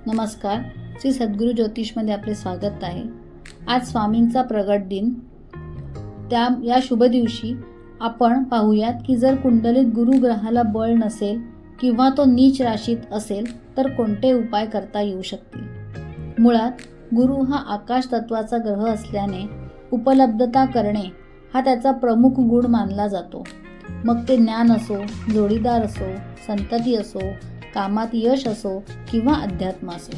नमस्कार. श्री सद्गुरू ज्योतिषमध्ये आपले स्वागत आहे. आज स्वामींचा प्रगट दिन. या शुभ दिवशी आपण पाहूयात की जर कुंडलीत गुरु ग्रहाला बळ नसेल किंवा तो नीच राशीत असेल तर कोणते उपाय करता येऊ शकतील. मुळात गुरु हा आकाश तत्वाचा ग्रह असल्याने उपलब्धता करणे हा त्याचा प्रमुख गुण मानला जातो. मग ते ज्ञान असो, जोडीदार असो, संतती असो, कामात यश असो किंवा अध्यात्म असो,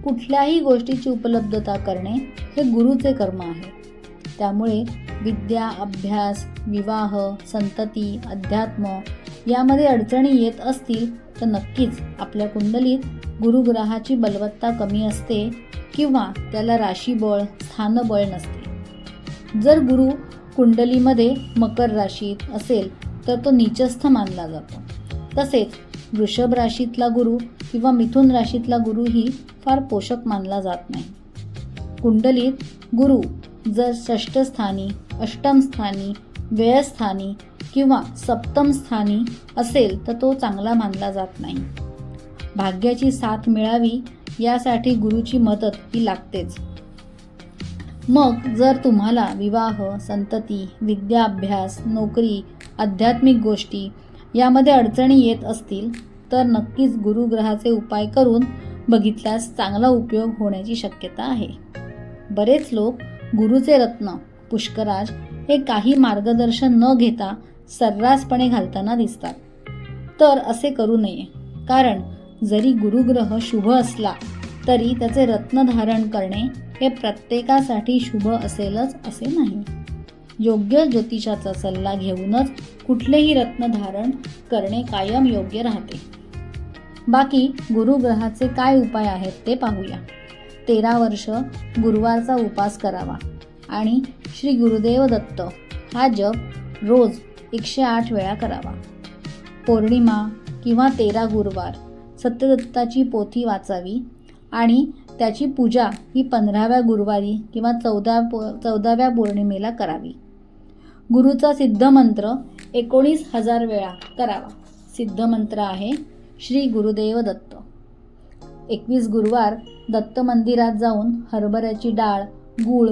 कुठल्याही गोष्टीची उपलब्धता करणे हे गुरुचे कर्म आहे. त्यामुळे विद्या, अभ्यास, विवाह, संतती, अध्यात्म यामध्ये अडचणी येत असतील तर नक्कीच आपल्या कुंडलीत गुरुग्रहाची बलवत्ता कमी असते किंवा त्याला राशीबळ, स्थानबळ नसते. जर गुरु कुंडलीमध्ये मकर राशीत असेल तर तो नीचस्थ मानला जातो. तसेच वृषभ राशीतला गुरु किंवा मिथुन राशीतला गुरुही फार पोषक मानला जात नाही. कुंडलीत गुरु जर षष्ठ स्थानी, अष्टम स्थानी, व्ययस्थानी किंवा सप्तम स्थानी असेल तर तो चांगला मानला जात नाही. भाग्याची साथ मिळावी यासाठी गुरुची मदत ही लागतेच. मग जर तुम्हाला विवाह, संतती, विद्या, अभ्यास, नोकरी, आध्यात्मिक गोष्टी यामध्ये अडचणी येत असतील तर नक्कीच गुरुग्रहाचे उपाय करून बघितल्यास चांगला उपयोग होण्याची शक्यता आहे. बरेच लोक गुरुचे रत्न पुष्कराज हे काही मार्गदर्शन न घेता सर्रासपणे घालताना दिसतात. तर असे करू नये, कारण जरी गुरुग्रह शुभ असला तरी त्याचे रत्न धारण करणे हे प्रत्येकासाठी शुभ असेलच असे नाही. योग्य ज्योतिषाचा सल्ला घेऊनच कुठलेही रत्न धारण करणे कायम योग्य राहते. बाकी गुरुग्रहाचे काय उपाय आहेत ते पाहूया. 13 वर्ष गुरुवारचा उपास करावा आणि श्री गुरुदेव दत्त हा जप रोज 108 वेळा करावा. पौर्णिमा किंवा 13 गुरुवार सत्यदत्ताची पोथी वाचावी आणि त्याची पूजा ही 15व्या गुरुवारी किंवा 14व्या पौर्णिमेला करावी. गुरुचा सिद्धमंत्र 19,000 वेळा करावा. सिद्धमंत्र आहे श्री गुरुदेव दत्त. 21 गुरुवार दत्त मंदिरात जाऊन हरभऱ्याची डाळ, गूळ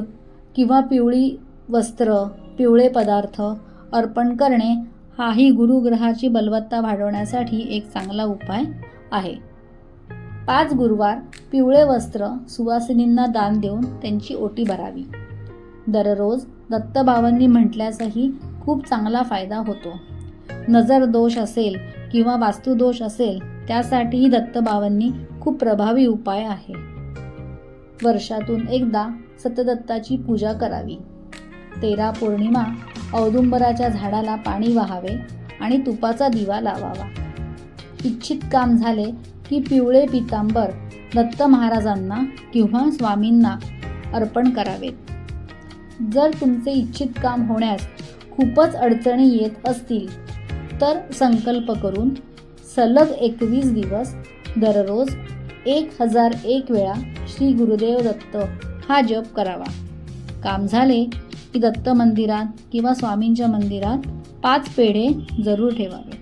किंवा पिवळी वस्त्र, पिवळे पदार्थ अर्पण करणे हाही गुरुग्रहाची बलवत्ता वाढवण्यासाठी एक चांगला उपाय आहे. 5 गुरुवार पिवळे वस्त्र सुवासिनींना दान देऊन त्यांची ओटी भरावी. दररोज दत्तबाबांनी म्हटल्याचाही खूप चांगला फायदा होतो. नजर दोष असेल किंवा वास्तुदोष असेल त्यासाठीही दत्तबाबांनी खूप प्रभावी उपाय आहे. वर्षातून एकदा सत्यदत्ताची पूजा करावी. 13 पौर्णिमा औदुंबराच्या झाडाला पाणी वाहावे आणि तुपाचा दिवा लावावा. इच्छित काम झाले की पिवळे पितांबर दत्त महाराजांना किंवा स्वामींना अर्पण करावेत. जर तुमचे इच्छित काम होण्यास खूपच अडचणी येत असतील तर संकल्प करून सलग 21 दिवस दररोज 1001 वेळा श्री गुरुदेव दत्त हा जप करावा. काम झाले की दत्त मंदिरात किंवा स्वामींच्या मंदिरात 5 पेढे जरूर ठेवावे.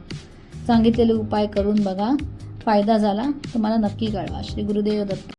सांगितलेले उपाय करून बघा. फायदा झाला तर मला नक्की कळवा. श्री गुरुदेव दत्त.